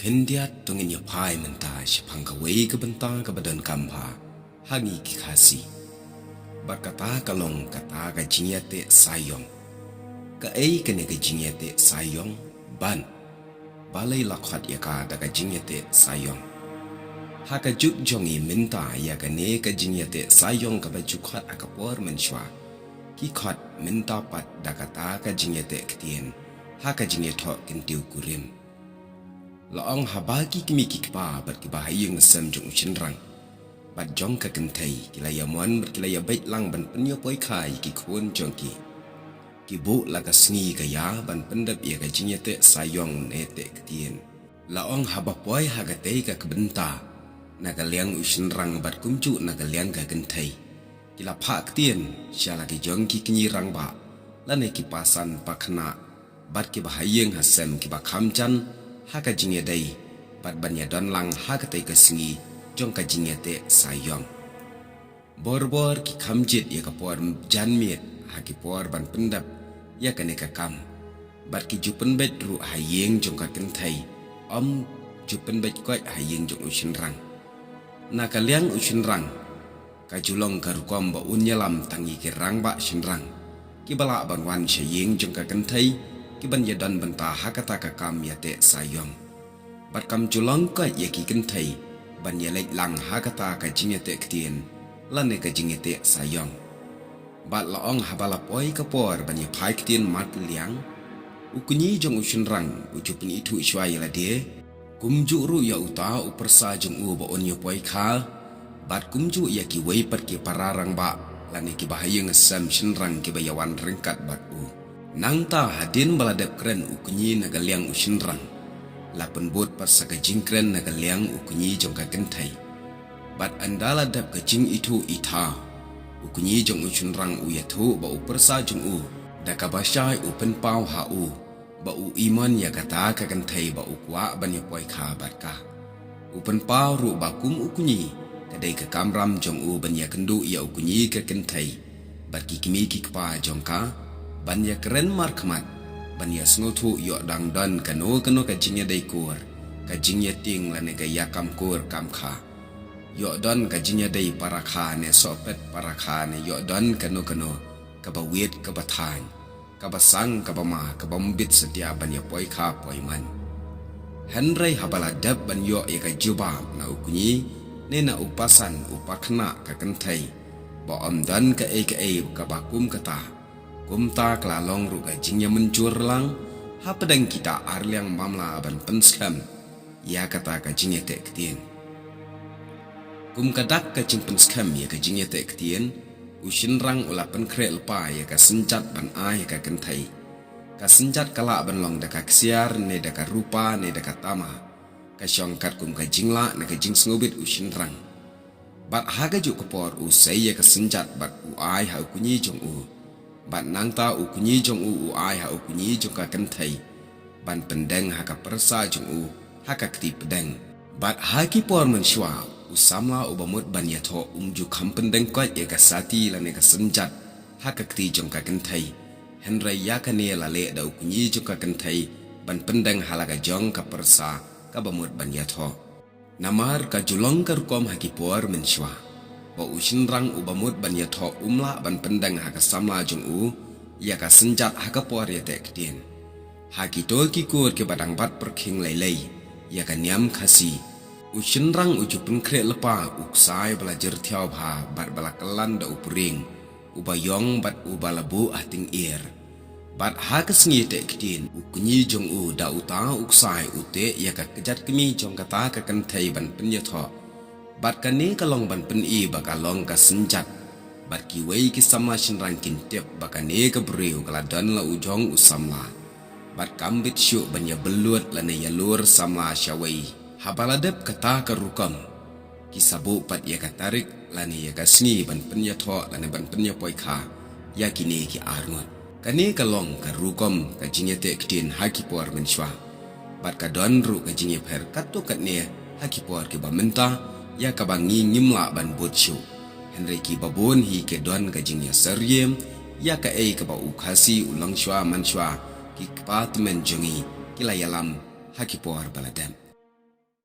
Kendiat tungin ya pai mentah sipang kawai ke bentang ke badan kampa hangi kikasi. Berkata kalong kata ka jinyate sayong. Ka ei kene ka jinyate sayong ban. Balai lakwat ya ka da ka jinyate sayong. Haka juk jongi minta ya ka ne ka jinyate sayong ka bajukhat akapor menshwa. Kikhat minta pat da kata ka jinyate ketien. Haka jinyatok kentiu kurim. Laong habagi kimi kikpa bat kibahayang sem jong chinrang. Bat jong ka kentai kilaya muan berkilaya baik lang ban penyo poi kai ki khun jong ki. Kibu laga sngi kaya ban pendap ia ka jinyate sayong nete ketien. Laong habapoi hagate ka kebenta. Nagaliang ushinrang bat kumju nagaliang ka kentai. Kila pak ketien syala ki jong ki kenyirang ba. Lane kipasan pakna bat kibahayang hasem kibakamchan. Haka jinyadai bat banya don lang haka tai ka singi jong ka jinyate sayong. Bor-bor ki kamjit ya ka por janmiet haki por ban pendap ya ka ne ka kam. Bat ki jupen bet ru hayeng jong ka kentai om jupen bet koi hayeng jong ushinrang. Na ka liang ushinrang ka julong ka rukom ba unyalam tangi ki rang ba shinrang. Ki bala ban wan shayeng jong ka kentai kiban ya dan benta hakata ka kam yate sayong. Bat kam julong ka yaki kentai ban ya lek lang hakata ka jinyate ketien lane ka jinyate sayong. Bat laong habala poi ka por ban ya pai ketien mat liang ukunyi jong ushinrang ujupin itu iswai la de kumju ru ya uta upersa jong u ba onyo poi kha bat kumju yaki wei pat ki pararang ba lane ki bahayang sam shinrang ki bayawan rengkat bat u. Nang ta hadin baladap keren ukunyi nagaliang ushinrang. Lapan bot parsa ka jingkren nagaliang ukunyi jong ka kentai. Bat andala dap ka jing itu ita. Ukunyi jong ushinrang uyatu ba upersa jong u. Da ka basyai upen pau ha u. Ba u iman ya kata ka kentai ba ukwa ban ya poi ka bat ka. Upen pau ru ba kum ukunyi. Kadai ka kamram jong u ban ya kendu ya ukunyi ka kentai. Bat kikimi kikpa jong ka. Ban ya keren markmat ban ya sngotu yo dang dan kano ka jinya dai kur ka jinya ting lane ka yakam kur kam kha yo dan ka jinya dai parakha ne sopet parakha ne yo dan kano ka bawet ka bathan ka basang ka bama ka bambit setia ban ya poi kha poi man henrai habala dab ban yo ya ka juba na ukunyi ne na upasan upakna ka kentai ba am dan ka ka bakum kata kumta kelalong ruga jingnya mencur lang hapadang kita arliang mamla ban penskam ya kata ka jingnya te ketien kum kadak ka jing penskam ya ka jingnya te ketien ushinrang ulapan kre lepa ya ka senjat ban ai ka kentai ka senjat kala ban long da ka ksiar ne da ka rupa ne da ka tama ka syongkat kum ka jingla ne ka jing snobit ushinrang bat haga juk kepor usai ya ka senjat bat u ai ha kunyi jong u Bat nangta ukunyi jong u ai ha ukunyi jong ka kentai. Ban pendeng haka persa jong u haka kti pedeng. Bat haki por menshwa usamla ubamut ban yato umju kam pendeng kot ya ka sati lane ka senjat haka kti jong ka kentai. Henry ya ka ne lale da ukunyi jong ka kentai ban pendeng halaga jong ka persa ka bamut ban yato. Namar ka julong ka rukom haki por menshwa. Ba ushinrang ubamut ban yato umla ban pendang haka samla jong u ya ka senjat haka por ya te ketien haki tol ki kur ke badang bat perking lei ya ka niam khasi ushinrang ujupun kre lepa uksai belajar thiau bha bat balakalan da upring ubayong bat ubalabu ating ir bat haka sngi te ketien ukunyi jong u da uta uksai ute ya ka kejat kemi jong kata ka kentai ban penyato bat kane kalong ban pen i bakalong ka senjat bat ki wei ki sama shinrang kin tep bakane ka breu kala dan la ujong usamla bat kambit syu ban ya belut lane ya lur samla syawai habaladep kata ka rukam ki sabu pat ya ka tarik lane ya ka sngi ban pen ya tho lane ban pen ya poi kha ya kine ki arngot kane kalong ka rukam ka jinyate ktin haki por menshwa bat ka don ru ka jinye pher katu kat ne haki por ki ba menta ya kabangi ngimla ban botshu Henry ki babon hi ke don ka jingya seryem ya ka ka ba ukhasi ulang shwa man shwa ki pat men jongi kila yalam haki por baladam